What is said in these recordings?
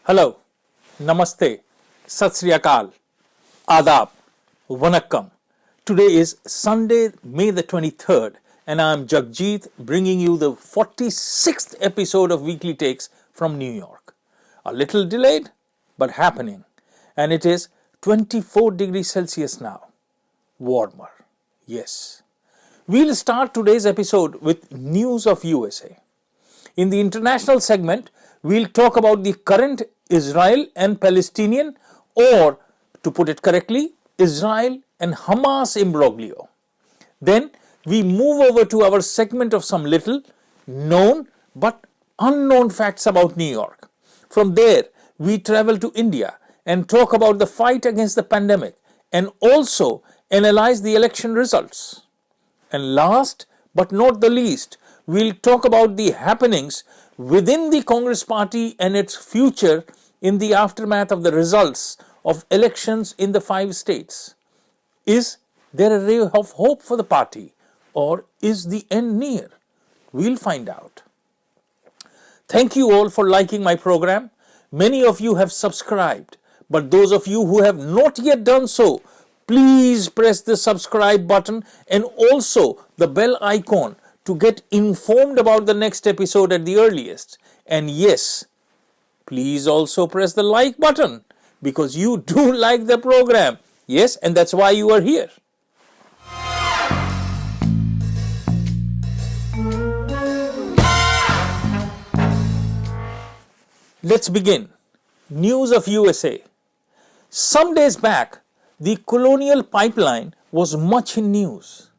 Hello, Namaste, Sat Sri Akal, Adab, Vanakkam. Today is Sunday, May the 23rd, and I am Jagjit bringing you the 46th episode of Weekly Takes from New York. A little delayed, but happening, and it is 24 degrees Celsius now. Warmer, yes. We'll start today's episode with news of USA. In the international segment, we'll talk about the current Israel and Palestinian, or to put it correctly, Israel and Hamas imbroglio. Then we move over to our segment of some little known but unknown facts about New York. From there, we travel to India and talk about the fight against the pandemic and also analyze the election results. And last but not the least, we'll talk about the happenings within the Congress party and its future in the aftermath of the results of elections in the 5 states. Is there a ray of hope for the party, or is the end near? We'll find out. Thank you all for liking my program. Many of you have subscribed, but those of you who have not yet done so, please press the subscribe button and also the bell icon to get informed about the next episode at the earliest. And yes, please also press the like button because you do like the program. Yes, and that's why you are here. Let's begin. News of USA. Some days back, the Colonial Pipeline was much in news.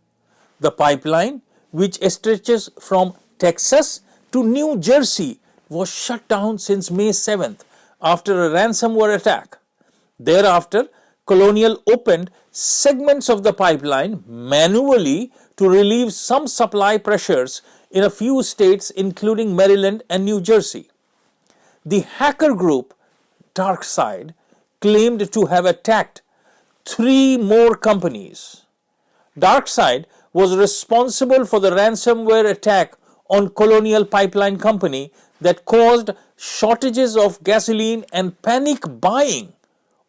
The pipeline, which stretches from Texas to New Jersey, was shut down since May 7th after a ransomware attack. Thereafter, Colonial opened segments of the pipeline manually to relieve some supply pressures in a few states including Maryland and New Jersey. The hacker group DarkSide claimed to have attacked 3 more companies. DarkSide was responsible for the ransomware attack on Colonial Pipeline Company that caused shortages of gasoline and panic buying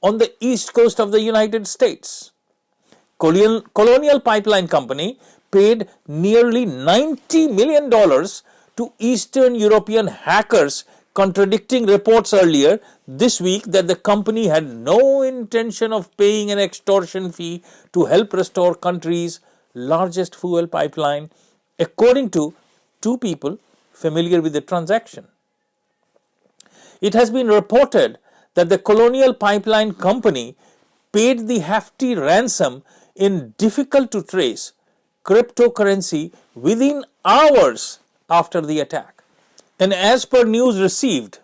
on the east coast of the United States. Colonial Pipeline Company paid nearly $90 million to Eastern European hackers, contradicting reports earlier this week that the company had no intention of paying an extortion fee to help restore country's largest fuel pipeline, according to 2 people familiar with the transaction. It has been reported that the Colonial Pipeline Company paid the hefty ransom in difficult to trace cryptocurrency within hours after the attack. And as per news received,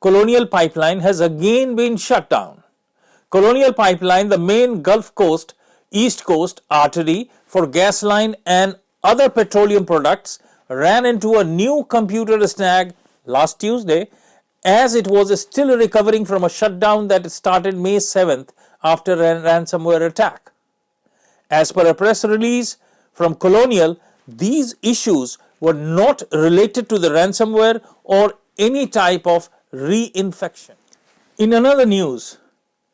Colonial Pipeline has again been shut down. Colonial Pipeline, the main Gulf Coast, East Coast artery for gasoline and other petroleum products, ran into a new computer snag last Tuesday as it was still recovering from a shutdown that started May 7th after a ransomware attack. As per a press release from Colonial, these issues were not related to the ransomware or any type of reinfection. In another news,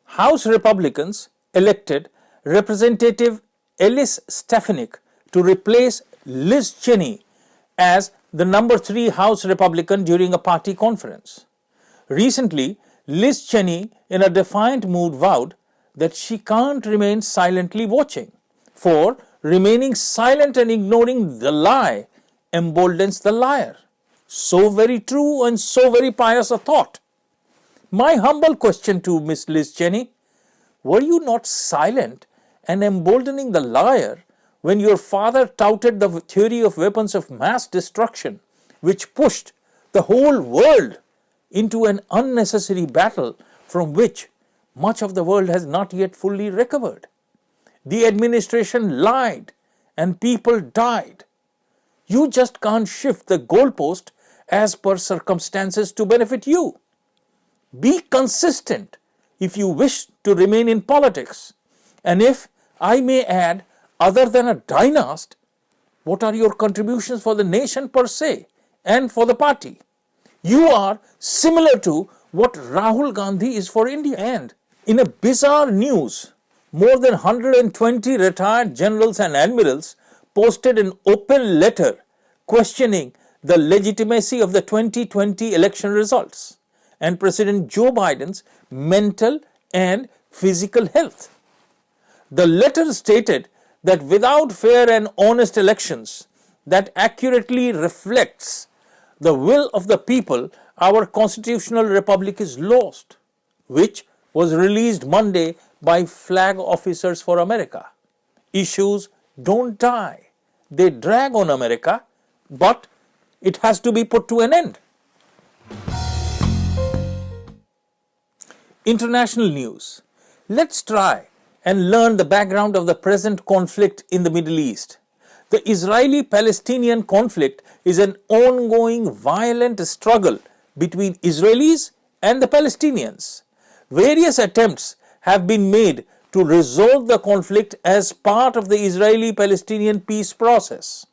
House Republicans elected Representative Ellis Stefanik to replace Liz Cheney as the number 3 House Republican during a party conference. Recently, Liz Cheney, in a defiant mood, vowed that she can't remain silently watching, for remaining silent and ignoring the lie emboldens the liar. So very true and so very pious a thought. My humble question to Miss Liz Cheney: were you not silent and emboldening the liar when your father touted the theory of weapons of mass destruction, which pushed the whole world into an unnecessary battle from which much of the world has not yet fully recovered? The administration lied and people died. You just can't shift the goalpost as per circumstances to benefit you. Be consistent if you wish to remain in politics. And if I may add, other than a dynast, what are your contributions for the nation per se and for the party? You are similar to what Rahul Gandhi is for India. And in a bizarre news, more than 120 retired generals and admirals posted an open letter questioning the legitimacy of the 2020 election results and President Joe Biden's mental and physical health. The letter stated that without fair and honest elections that accurately reflects the will of the people, our constitutional republic is lost, which was released Monday by Flag Officers for America. Issues don't die, they drag on America, but it has to be put to an end. International news. Let's try and learn the background of the present conflict in the Middle East. The Israeli-Palestinian conflict is an ongoing violent struggle between Israelis and the Palestinians. Various attempts have been made to resolve the conflict as part of the Israeli-Palestinian peace process.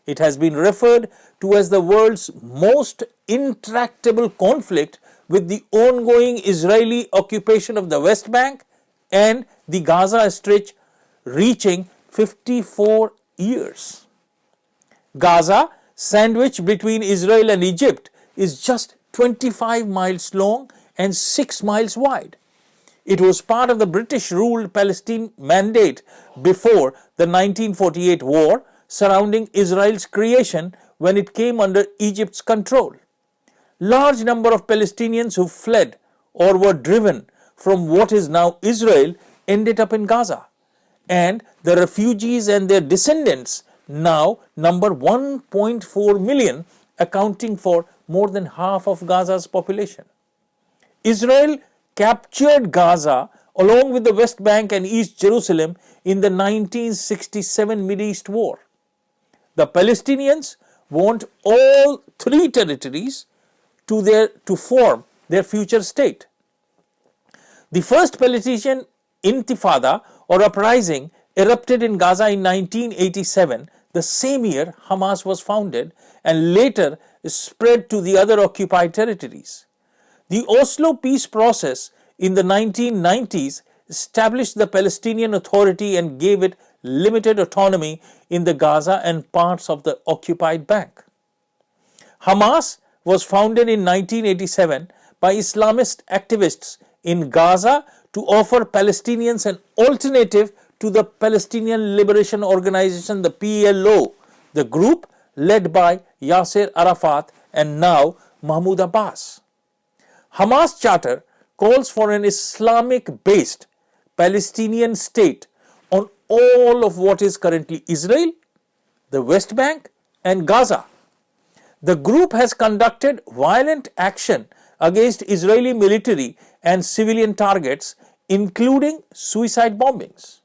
It has been referred to as the world's most intractable conflict, with the ongoing Israeli occupation of the West Bank and the Gaza Strip reaching 54 years. Gaza, sandwiched between Israel and Egypt, is just 25 miles long and 6 miles wide. It was part of the British-ruled Palestine Mandate before the 1948 war surrounding Israel's creation, when it came under Egypt's control. Large number of Palestinians who fled or were driven from what is now Israel ended up in Gaza, and the refugees and their descendants now number 1.4 million, accounting for more than half of Gaza's population. Israel captured Gaza along with the West Bank and East Jerusalem in the 1967 Mideast War. The Palestinians want all three territories to form their future state. The first Palestinian Intifada or uprising erupted in Gaza in 1987, the same year Hamas was founded, and later spread to the other occupied territories. The Oslo peace process in the 1990s established the Palestinian Authority and gave it limited autonomy in the Gaza and parts of the occupied bank. Hamas was founded in 1987 by Islamist activists in Gaza to offer Palestinians an alternative to the Palestinian Liberation Organization, the PLO, the group led by Yasser Arafat and now Mahmoud Abbas. Hamas charter calls for an Islamic-based Palestinian state on all of what is currently Israel, the West Bank and Gaza. The group has conducted violent action against Israeli military and civilian targets, including suicide bombings.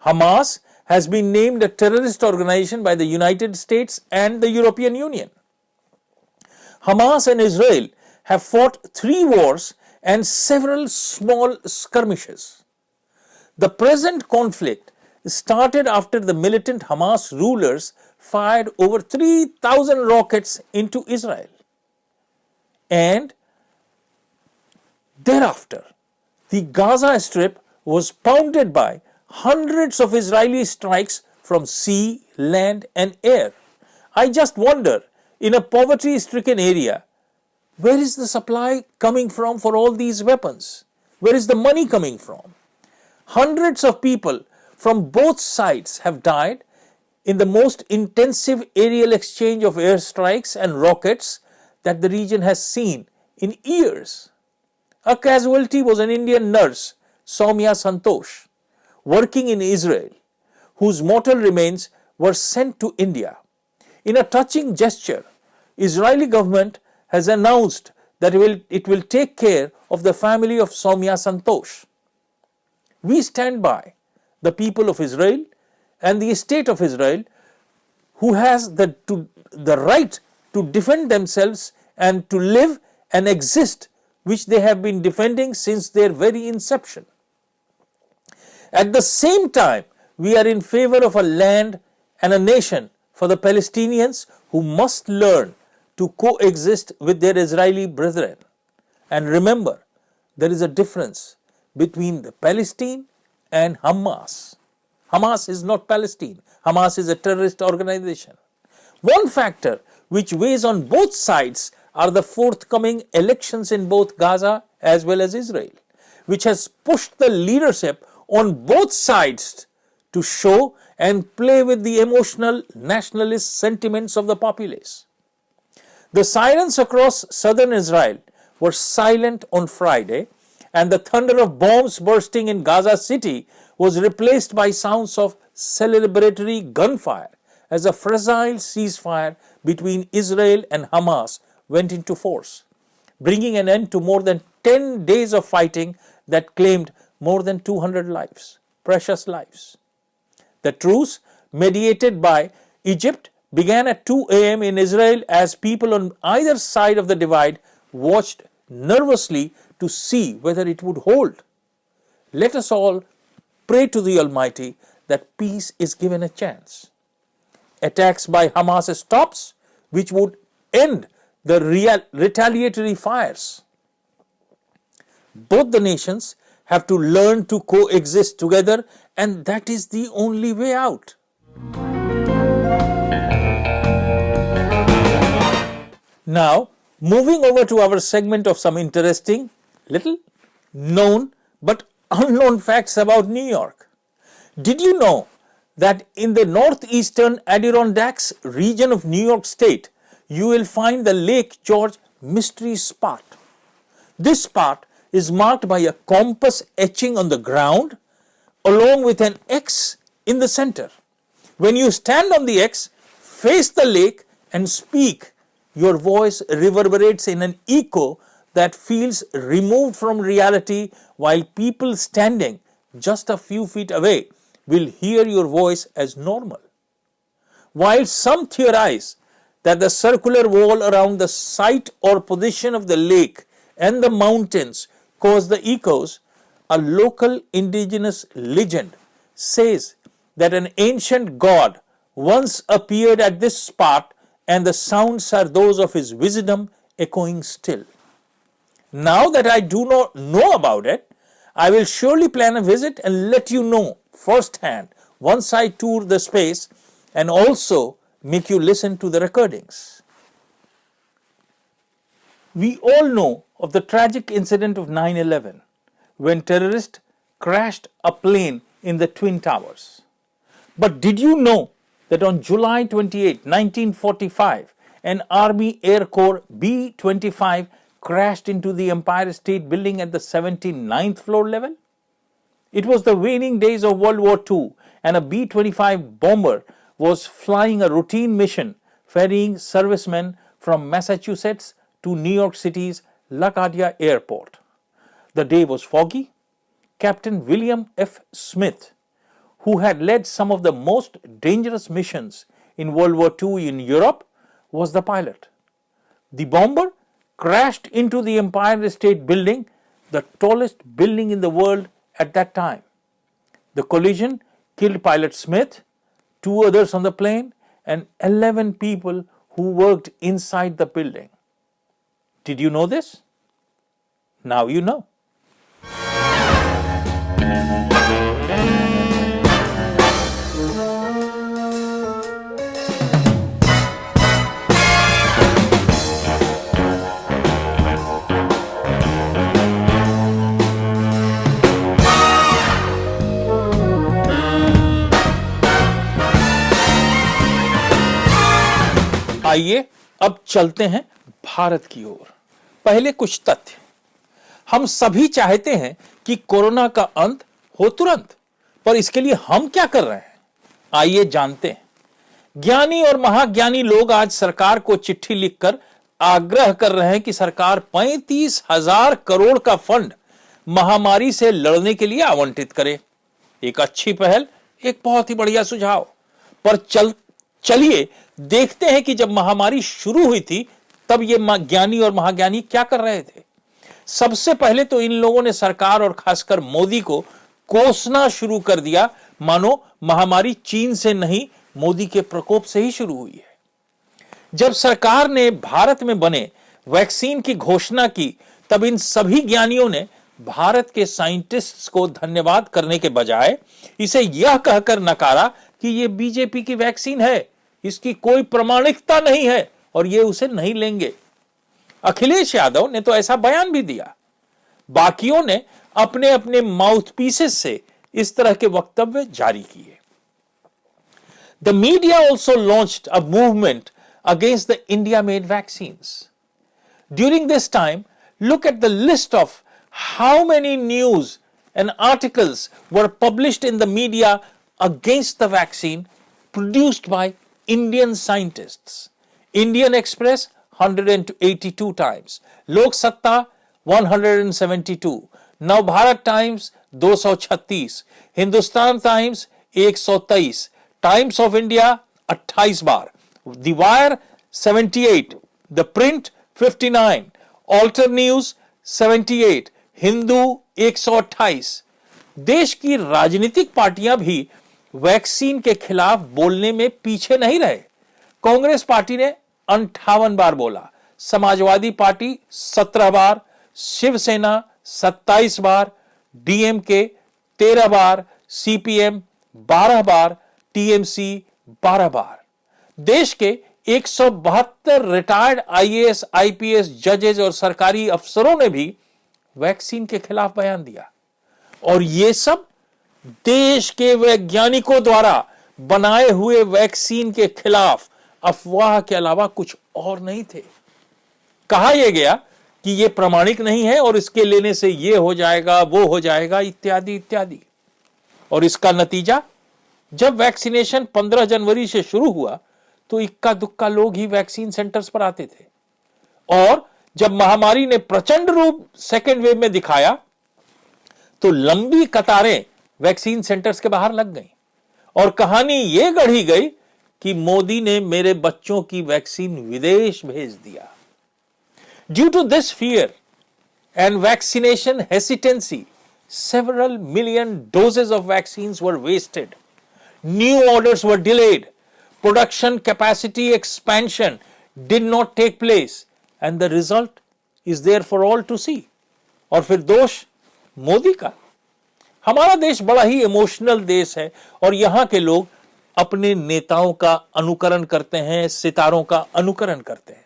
Hamas has been named a terrorist organization by the United States and the European Union. Hamas and Israel have fought 3 wars and several small skirmishes. The present conflict started after the militant Hamas rulers fired over 3,000 rockets into Israel. And thereafter, the Gaza Strip was pounded by hundreds of Israeli strikes from sea, land and air. I just wonder, in a poverty-stricken area, where is the supply coming from for all these weapons? Where is the money coming from? Hundreds of people from both sides have died in the most intensive aerial exchange of airstrikes and rockets that the region has seen in years. A casualty was an Indian nurse, Soumya Santosh, working in Israel, whose mortal remains were sent to India. In a touching gesture, Israeli government has announced that it will take care of the family of Soumya Santosh. We stand by the people of Israel and the state of Israel, who has the right to defend themselves and to live and exist, which they have been defending since their very inception. At the same time, we are in favor of a land and a nation for the Palestinians, who must learn to coexist with their Israeli brethren. And remember, there is a difference between the Palestine and Hamas. Hamas is not Palestine. Hamas is a terrorist organization. One factor which weighs on both sides are the forthcoming elections in both Gaza as well as Israel, which has pushed the leadership on both sides to show and play with the emotional nationalist sentiments of the populace. The sirens across southern Israel were silent on Friday, and the thunder of bombs bursting in Gaza City was replaced by sounds of celebratory gunfire as a fragile ceasefire between Israel and Hamas went into force, bringing an end to more than 10 days of fighting that claimed more than 200 lives, precious lives. The truce, mediated by Egypt, began at 2 a.m. in Israel as people on either side of the divide watched nervously to see whether it would hold. Let us all pray to the Almighty that peace is given a chance. Attacks by Hamas stops, which would end the retaliatory fires. Both the nations have to learn to coexist together, and that is the only way out. Now, moving over to our segment of some interesting, little known but unknown facts about New York. Did you know that in the northeastern Adirondacks region of New York State, you will find the Lake George Mystery Spot? This spot is marked by a compass etching on the ground along with an X in the center. When you stand on the X, face the lake and speak, your voice reverberates in an echo that feels removed from reality, while people standing just a few feet away will hear your voice as normal. While some theorize that the circular wall around the site or position of the lake and the mountains cause the echoes, a local indigenous legend says that an ancient god once appeared at this spot and the sounds are those of his wisdom echoing still. Now that I do not know about it, I will surely plan a visit and let you know firsthand once I tour the space and also make you listen to the recordings. We all know of the tragic incident of 9/11 when terrorists crashed a plane in the Twin Towers. But did you know that on July 28, 1945, an Army Air Corps B-25 crashed into the Empire State Building at the 79th floor level? It was the waning days of World War II, and a B-25 bomber was flying a routine mission ferrying servicemen from Massachusetts to New York City's LaGuardia Airport. The day was foggy. Captain William F. Smith, who had led some of the most dangerous missions in World War II in Europe, was the pilot. The bomber crashed into the Empire State Building, the tallest building in the world at that time. The collision killed pilot Smith, 2 others on the plane, and 11 people who worked inside the building. Did you know this? Now you know. आइए अब चलते हैं भारत की ओर। पहले कुछ तथ्य। हम सभी चाहते हैं कि कोरोना का अंत हो तुरंत, पर इसके लिए हम क्या कर रहे हैं? आइए जानते हैं। ज्ञानी और महाज्ञानी लोग आज सरकार को चिट्ठी लिखकर आग्रह कर रहे हैं कि सरकार 35,000 करोड़ का फंड महामारी से लड़ने के लिए आवंटित करे। एक अच्छी पहल, एक बहुत ही बढ़िया सुझाव। पर चलिए देखते हैं कि जब महामारी शुरू हुई थी तब ये ज्ञानी और महाज्ञानी क्या कर रहे थे। सबसे पहले तो इन लोगों ने सरकार और खासकर मोदी को कोसना शुरू कर दिया, मानो महामारी चीन से नहीं मोदी के प्रकोप से ही शुरू हुई है। जब सरकार ने भारत में बने वैक्सीन की घोषणा की, तब इन सभी ज्ञानियों ने भारत के साइंटिस्ट्स को धन्यवाद करने के बजाय इसे यह कहकर नकारा कि यह बीजेपी की वैक्सीन है, इसकी कोई प्रामाणिकता नहीं है और ये उसे नहीं लेंगे। अखिलेश यादव ने तो ऐसा बयान भी दिया। बाकियों ने अपने अपने माउथपीसेस से इस तरह के वक्तव्य जारी किए। The media also launched a movement against the India-made vaccines. During this time, look at the list of how many news and articles were published in the media against the vaccine produced by Indian scientists. Indian Express 182 times, Lok Satta 172, Navbharat Times 236, Hindustan Times 123, Times of India 28 बार, The Wire 78, The Print 59, Alt News 78, Hindu 128। देश की राजनीतिक पार्टियां भी vaccine के खिलाफ बोलने में पीछे नहीं रहे। कांग्रेस पार्टी ने 58 बार बोला, समाजवादी पार्टी 17 बार, शिवसेना 27 बार, डीएमके 13 बार, सीपीएम 12 बार, टीएमसी 12 बार। देश के 172 रिटायर्ड आईएएस, आईपीएस, जजेज और सरकारी अफसरों ने भी वैक्सीन के खिलाफ बयान दिया। और ये सब देश के वैज्ञानिकों द्वारा बनाए हुए वैक्सीन के खिलाफ अफवाह के अलावा कुछ और नहीं थे। कहा यह गया कि यह प्रामाणिक नहीं है और इसके लेने से यह हो जाएगा, वो हो जाएगा, इत्यादि इत्यादि। और इसका नतीजा, जब वैक्सीनेशन 15 जनवरी से शुरू हुआ तो इक्का दुक्का लोग ही वैक्सीन सेंटर्स पर आते थे, और जब महामारी ने प्रचंड रूप सेकेंड वेव में दिखाया तो लंबी कतारें वैक्सीन सेंटर्स के बाहर लग गईं और कहानी यह गढ़ी गई कि मोदी ने मेरे बच्चों की वैक्सीन विदेश भेज दिया। Due to this fear and vaccination hesitancy, several million doses of vaccines were wasted. New orders were delayed. Production capacity expansion did not take place. And the result is there for all to see. और फिर दोष मोदी का। हमारा देश बड़ा ही emotional देश है और यहां के लोग अपने नेताओं का अनुकरण करते हैं, सितारों का अनुकरण करते हैं।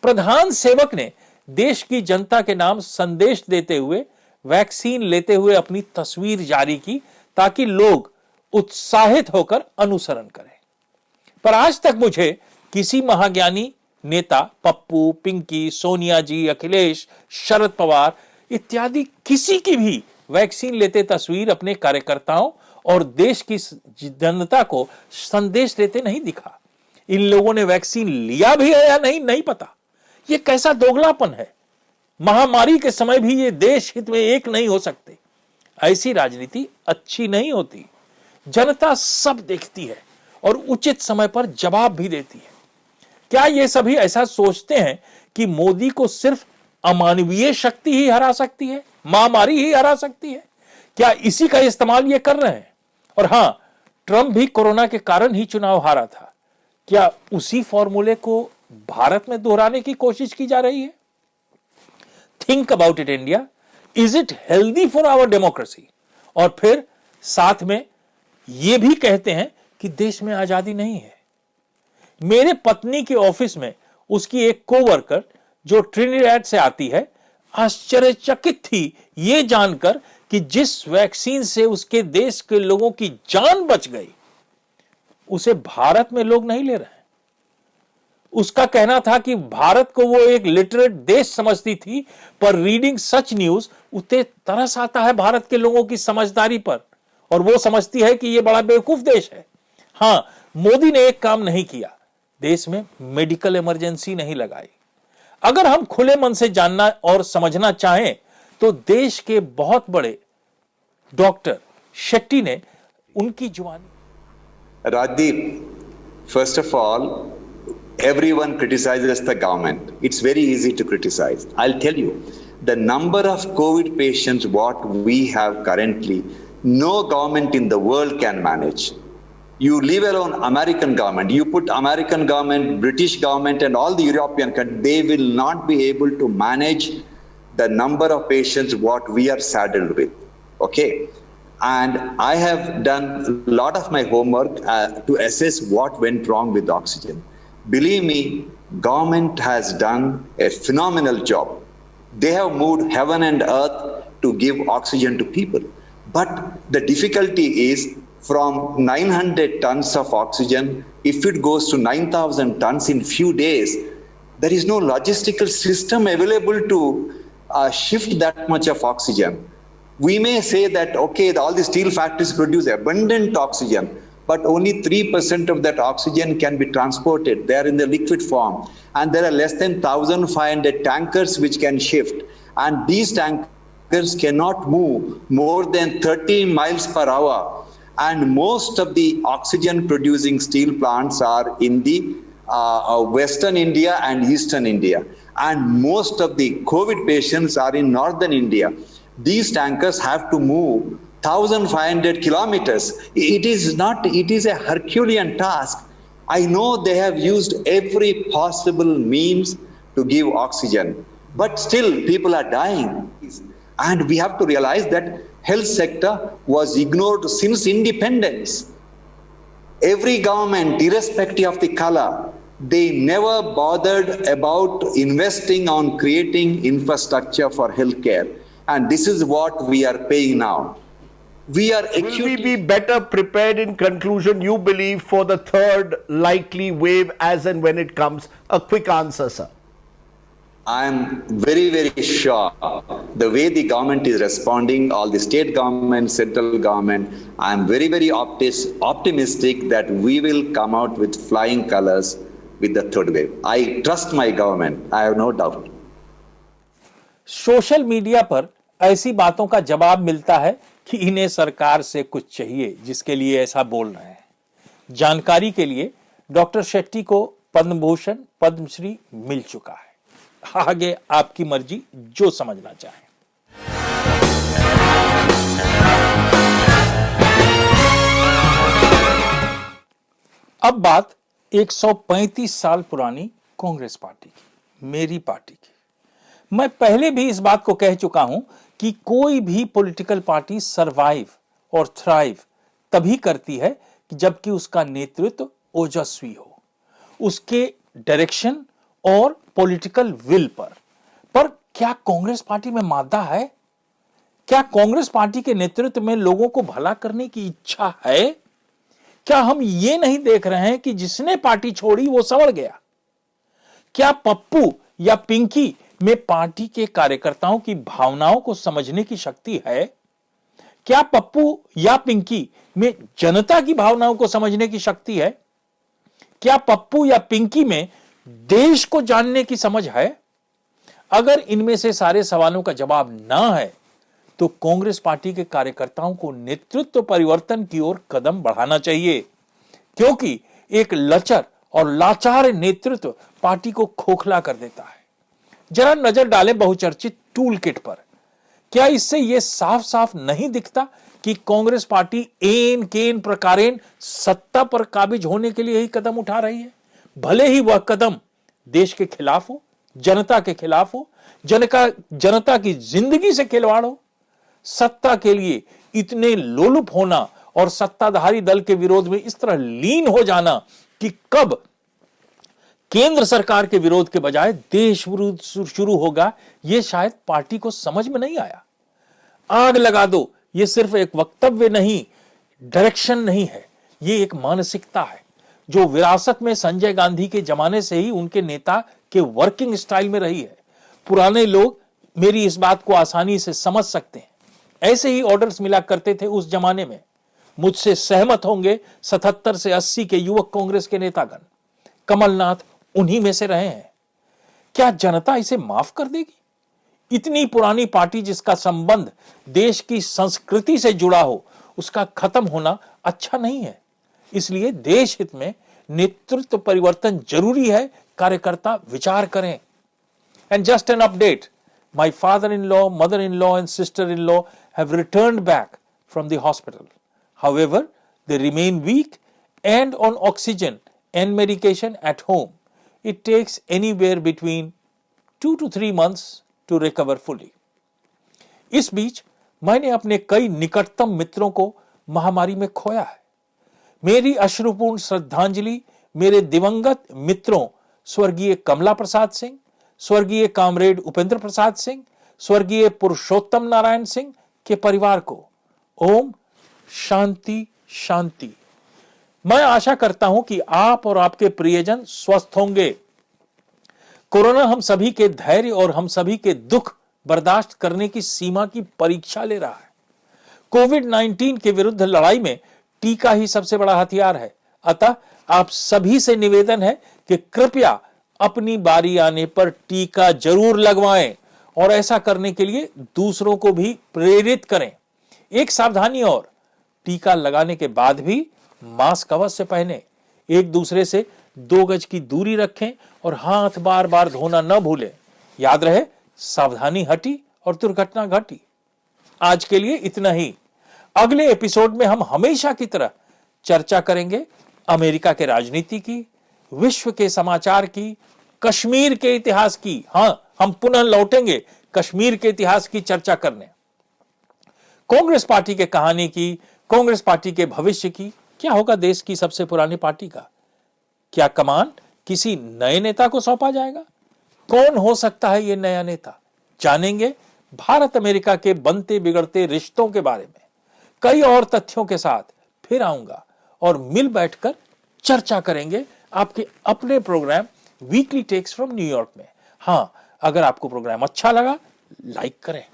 प्रधान सेवक ने देश की जनता के नाम संदेश देते हुए वैक्सीन लेते हुए अपनी तस्वीर जारी की ताकि लोग उत्साहित होकर अनुसरण करें। पर आज तक मुझे किसी महाज्ञानी नेता, पप्पू, पिंकी, सोनिया जी, अखिलेश, शरद पवार इत्यादि किसी की भी वैक्सीन लेते तस्वीर अपने कार्यकर्ताओं और देश की जनता को संदेश देते नहीं दिखा। इन लोगों ने वैक्सीन लिया भी है या नहीं, नहीं पता। यह कैसा दोगलापन है। महामारी के समय भी ये देश हित में एक नहीं हो सकते। ऐसी राजनीति अच्छी नहीं होती। जनता सब देखती है और उचित समय पर जवाब भी देती है। क्या ये सभी ऐसा सोचते हैं कि मोदी को सिर्फ अमानवीय शक्ति ही हरा सकती है, महामारी ही हरा सकती है? क्या इसी का इस्तेमाल ये कर रहे हैं? और हां, ट्रंप भी कोरोना के कारण ही चुनाव हारा था। क्या उसी फॉर्मूले को भारत में दोहराने की कोशिश की जा रही है? Think about it India, is it healthy for our democracy? और फिर साथ में यह भी कहते हैं कि देश में आजादी नहीं है। मेरे पत्नी के ऑफिस में उसकी एक कोवर्कर जो ट्रिनिडैड से आती है, आश्चर्यचकित थी यह जानकर कि जिस वैक्सीन से उसके देश के लोगों की जान बच गई, उसे भारत में लोग नहीं ले रहे हैं। उसका कहना था कि भारत को वो एक लिटरेट देश समझती थी, पर रीडिंग सच न्यूज उसे तरस आता है भारत के लोगों की समझदारी पर, और वो समझती है कि ये बड़ा बेवकूफ देश है। हां, मोदी ने एक काम नहीं किया, देश में मेडिकल इमरजेंसी नहीं लगाई। अगर हम खुले मन से जानना और समझना चाहें तो देश के बहुत बड़े डॉक्टर शेट्टी ने उनकी जुबानी। Rajdeep, first of all, everyone criticizes the government. It's very easy to criticize. I'll tell you, the number of COVID patients what we have currently, no government in the world can manage. You leave alone American government. You put American government, British government, and all the European countries, they will not be able to manage the number of patients what we are saddled with. Okay. And I have done a lot of my homework to assess what went wrong with oxygen. Believe me, government has done a phenomenal job. They have moved heaven and earth to give oxygen to people. But the difficulty is from 900 tons of oxygen, if it goes to 9,000 tons in few days, there is no logistical system available to shift that much of oxygen. We may say that, okay, all the steel factories produce abundant oxygen, but only 3% of that oxygen can be transported. They are in the liquid form. And there are less than 1,500 tankers which can shift. And these tankers cannot move more than 30 miles per hour. And most of the oxygen producing steel plants are in the Western India and Eastern India. And most of the COVID patients are in Northern India. These tankers have to move 1,500 kilometers. It is a Herculean task. I know they have used every possible means to give oxygen, but still people are dying. And we have to realize that health sector was ignored since independence. Every government, irrespective of the color, they never bothered about investing on creating infrastructure for healthcare. And this is what we are paying now. Will we be better prepared in conclusion, you believe, for the third likely wave as and when it comes? A quick answer, sir. I am very, very sure the way the government is responding, all the state government, central government, I am very, very optimistic that we will come out with flying colors with the third wave. I trust my government. I have no doubt. Social media पर ऐसी बातों का जवाब मिलता है कि इन्हें सरकार से कुछ चाहिए जिसके लिए ऐसा बोल रहे हैं। जानकारी के लिए डॉक्टर शेट्टी को पद्म भूषण, पद्मश्री मिल चुका है। आगे आपकी मर्जी, जो समझना चाहे। अब बात 135 साल पुरानी कांग्रेस पार्टी की, मेरी पार्टी की। मैं पहले भी इस बात को कह चुका हूं कि कोई भी पॉलिटिकल पार्टी सरवाइव और थ्राइव तभी करती है कि जबकि उसका नेतृत्व ओजस्वी हो, उसके डायरेक्शन और पॉलिटिकल विल पर क्या कांग्रेस पार्टी में मादा है? क्या कांग्रेस पार्टी के नेतृत्व में लोगों को भला करने की इच्छा है? क्या हम ये नहीं देख रहे हैं कि जिसने पार्टी छोड़ी वो सवड़ गया? क्या पप्पू या पिंकी में पार्टी के कार्यकर्ताओं की भावनाओं को समझने की शक्ति है? क्या पप्पू या पिंकी में जनता की भावनाओं को समझने की शक्ति है? क्या पप्पू या पिंकी में देश को जानने की समझ है? अगर इनमें से सारे सवालों का जवाब ना है तो कांग्रेस पार्टी के कार्यकर्ताओं को नेतृत्व परिवर्तन की ओर कदम बढ़ाना चाहिए, क्योंकि एक लचर और लाचार नेतृत्व पार्टी को खोखला कर देता है। जरा नजर डालें बहुचर्चित टूल किट पर। क्या इससे यह साफ साफ नहीं दिखता कि कांग्रेस पार्टी एन केन प्रकारेण सत्ता पर काबिज होने के लिए ही कदम उठा रही है? भले ही वह कदम देश के खिलाफ हो, जनता के खिलाफ हो, जनता की जिंदगी से खिलवाड़ हो। सत्ता के लिए इतने लोलुप होना और सत्ताधारी दल के विरोध में इस तरह लीन हो जाना कि कब केंद्र सरकार के विरोध के बजाय देश विरोध शुरू होगा, यह शायद पार्टी को समझ में नहीं आया। आग लगा दो, यह सिर्फ एक वक्तव्य नहीं, डायरेक्शन नहीं है, यह एक मानसिकता है जो विरासत में संजय गांधी के जमाने से ही उनके नेता के वर्किंग स्टाइल में रही है। पुराने लोग मेरी इस बात को आसानी से समझ सकते हैं। ऐसे ही ऑर्डर्स मिला करते थे उस जमाने में। मुझसे सहमत होंगे 77 से 80 के युवक कांग्रेस के नेतागण। कमलनाथ उन्हीं में से रहे हैं। क्या जनता इसे माफ कर देगी? इतनी पुरानी पार्टी जिसका संबंध देश की संस्कृति से जुड़ा हो, उसका खत्म होना अच्छा नहीं है। इसलिए देश हित में नेतृत्व परिवर्तन जरूरी है। कार्यकर्ता विचार करें। And just an update, my father-in-law, mother-in-law and sister-in-law have returned back from the hospital. However, they remain weak and on oxygen and medication at home, it takes anywhere between 2 to 3 months to recover fully. इस बीच मैंने अपने कई निकटतम मित्रों को महामारी में खोया है। मेरी अश्रुपूर्ण श्रद्धांजलि मेरे दिवंगत मित्रों स्वर्गीय कमला प्रसाद सिंह, स्वर्गीय कामरेड उपेंद्र प्रसाद सिंह, स्वर्गीय पुरुषोत्तम नारायण सिंह के परिवार को। ओम शांति शांति। मैं आशा करता हूं कि आप और आपके प्रियजन स्वस्थ होंगे। कोरोना हम सभी के धैर्य और हम सभी के दुख बर्दाश्त करने की सीमा की परीक्षा ले रहा है। कोविड-19 के विरुद्ध लड़ाई में टीका ही सबसे बड़ा हथियार है। अतः आप सभी से निवेदन है कि कृपया अपनी बारी आने पर टीका जरूर लगवाएं और ऐसा करने के लिए दूसरों को भी प्रेरित करें। एक सावधानी और, टीका लगाने के बाद भी मास्क अवश्य पहने, एक दूसरे से 2 गज की दूरी रखें और हाथ बार बार धोना न भूलें। याद रहे, सावधानी हटी और दुर्घटना घटी। आज के लिए इतना ही। अगले एपिसोड में हम हमेशा की तरह चर्चा करेंगे अमेरिका के राजनीति की, विश्व के समाचार की, कश्मीर के इतिहास की। हां, हम पुनः लौटेंगे कश्मीर के इतिहास की चर्चा करने। कांग्रेस पार्टी के कहानी की, कांग्रेस पार्टी के भविष्य की। क्या होगा देश की सबसे पुरानी पार्टी का? क्या कमान किसी नए नेता को सौंपा जाएगा? कौन हो सकता है यह नया नेता? जानेंगे भारत अमेरिका के बनते बिगड़ते रिश्तों के बारे में। कई और तथ्यों के साथ फिर आऊंगा और मिल बैठकर चर्चा करेंगे आपके अपने program weekly takes from New York में। हां, अगर आपको प्रोग्राम अच्छा लगा, लाइक करें,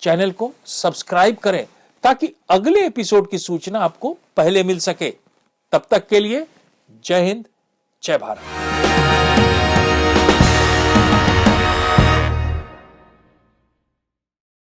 चैनल को सब्सक्राइब करें ताकि अगले एपिसोड की सूचना आपको पहले मिल सके। तब तक के लिए जय हिंद, जय भारत।